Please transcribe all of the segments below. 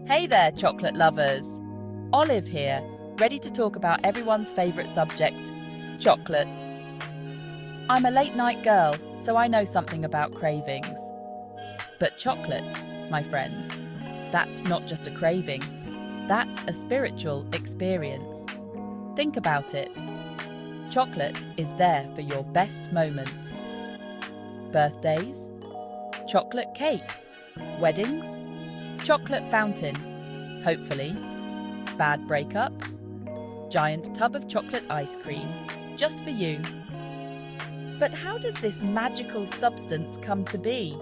Hey there, chocolate lovers! Olive here, ready to talk about everyone's favourite subject, chocolate. I'm a late night girl, so I know something about cravings. But chocolate, my friends, that's not just a craving, that's a spiritual experience. Think about it. Chocolate is there for your best moments. Birthdays, chocolate cake, weddings, chocolate fountain, hopefully, bad breakup, giant tub of chocolate ice cream, just for you. But how does this magical substance come to be?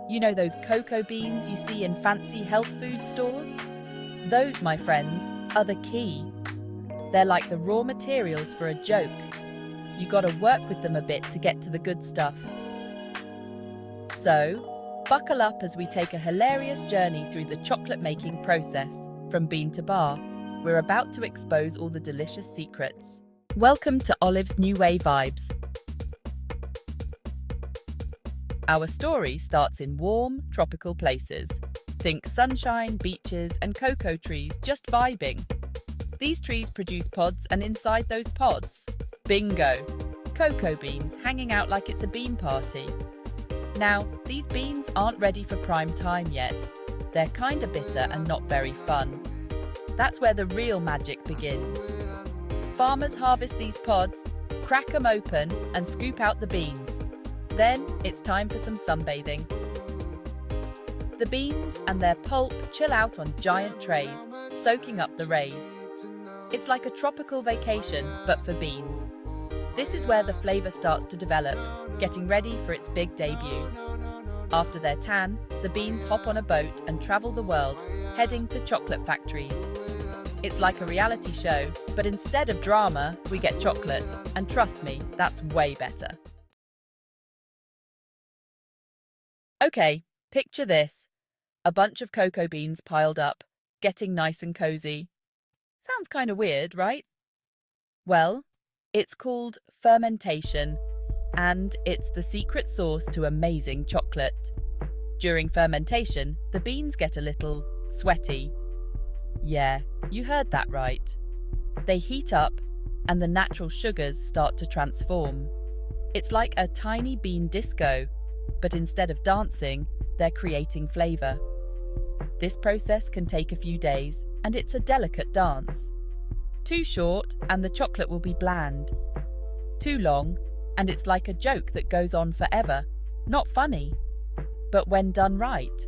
You know those cocoa beans you see in fancy health food stores? Those, my friends, are the key. They're like the raw materials for a joke. You gotta work with them a bit to get to the good stuff. So, buckle up as we take a hilarious journey through the chocolate-making process, from bean to bar. We're about to expose all the delicious secrets. Welcome to Olive's New Way Vibes. Our story starts in warm, tropical places. Think sunshine, beaches, and cocoa trees just vibing. These trees produce pods, and inside those pods, bingo! Cocoa beans hanging out like it's a bean party. Now, these beans aren't ready for prime time yet. They're kinda bitter and not very fun. That's where the real magic begins. Farmers harvest these pods, crack them open, and scoop out the beans. Then, it's time for some sunbathing. The beans and their pulp chill out on giant trays, soaking up the rays. It's like a tropical vacation, but for beans. This is where the flavour starts to develop, getting ready for its big debut. After their tan, the beans hop on a boat and travel the world, heading to chocolate factories. It's like a reality show, but instead of drama, we get chocolate. And trust me, that's way better. Okay, picture this. A bunch of cocoa beans piled up, getting nice and cozy. Sounds kind of weird, right? Well, it's called fermentation, and it's the secret sauce to amazing chocolate. During fermentation, the beans get a little sweaty. Yeah, you heard that right. They heat up, and the natural sugars start to transform. It's like a tiny bean disco, but instead of dancing, they're creating flavour. This process can take a few days, and it's a delicate dance. Too short, and the chocolate will be bland. Too long, and it's like a joke that goes on forever. Not funny. But when done right,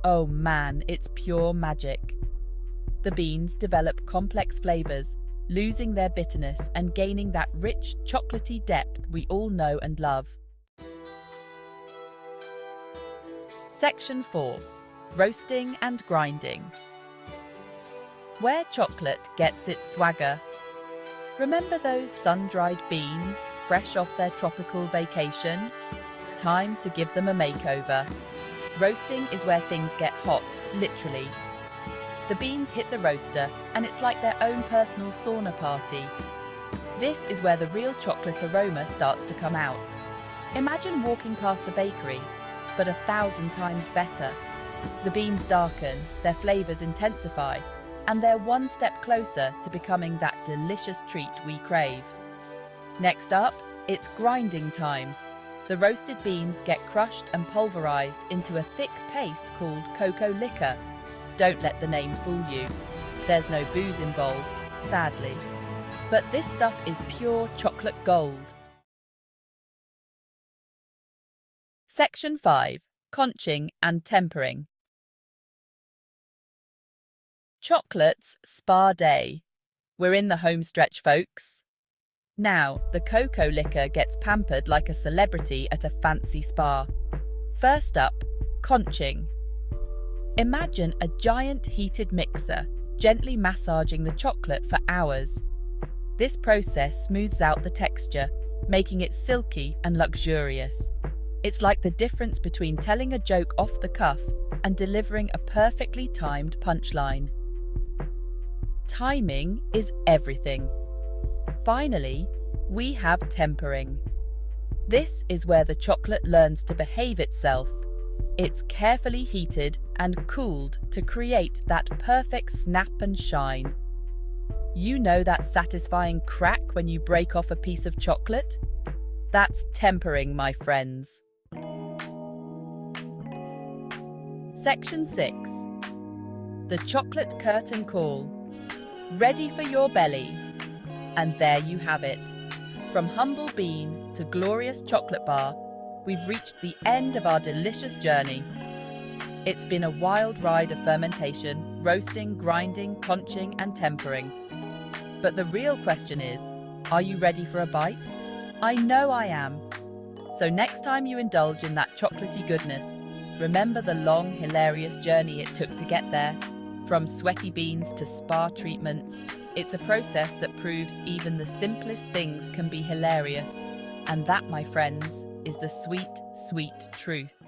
oh man, it's pure magic. The beans develop complex flavours, losing their bitterness and gaining that rich, chocolatey depth we all know and love. Section 4. Roasting and grinding. Where chocolate gets its swagger. Remember those sun-dried beans, fresh off their tropical vacation? Time to give them a makeover. Roasting is where things get hot, literally. The beans hit the roaster, and it's like their own personal sauna party. This is where the real chocolate aroma starts to come out. Imagine walking past a bakery, but 1,000 times better. The beans darken, their flavours intensify, and they're one step closer to becoming that delicious treat we crave. Next up, it's grinding time. The roasted beans get crushed and pulverized into a thick paste called cocoa liquor. Don't let the name fool you. There's no booze involved, sadly. But this stuff is pure chocolate gold. Section 5. Conching and tempering. Chocolate's spa day. We're in the home stretch, folks. Now, the cocoa liquor gets pampered like a celebrity at a fancy spa. First up, conching. Imagine a giant heated mixer, gently massaging the chocolate for hours. This process smooths out the texture, making it silky and luxurious. It's like the difference between telling a joke off the cuff and delivering a perfectly timed punchline. Timing is everything. Finally, we have tempering. This is where the chocolate learns to behave itself. It's carefully heated and cooled to create that perfect snap and shine. You know that satisfying crack when you break off a piece of chocolate? That's tempering, my friends. Section 6. The chocolate curtain call. Ready for your belly. And there you have it. From humble bean to glorious chocolate bar, we've reached the end of our delicious journey. It's been a wild ride of fermentation, roasting, grinding, conching, and tempering. But the real question is, are you ready for a bite? I know I am. So next time you indulge in that chocolatey goodness, remember the long, hilarious journey it took to get there. From sweaty beans to spa treatments, it's a process that proves even the simplest things can be hilarious. And that, my friends, is the sweet, sweet truth.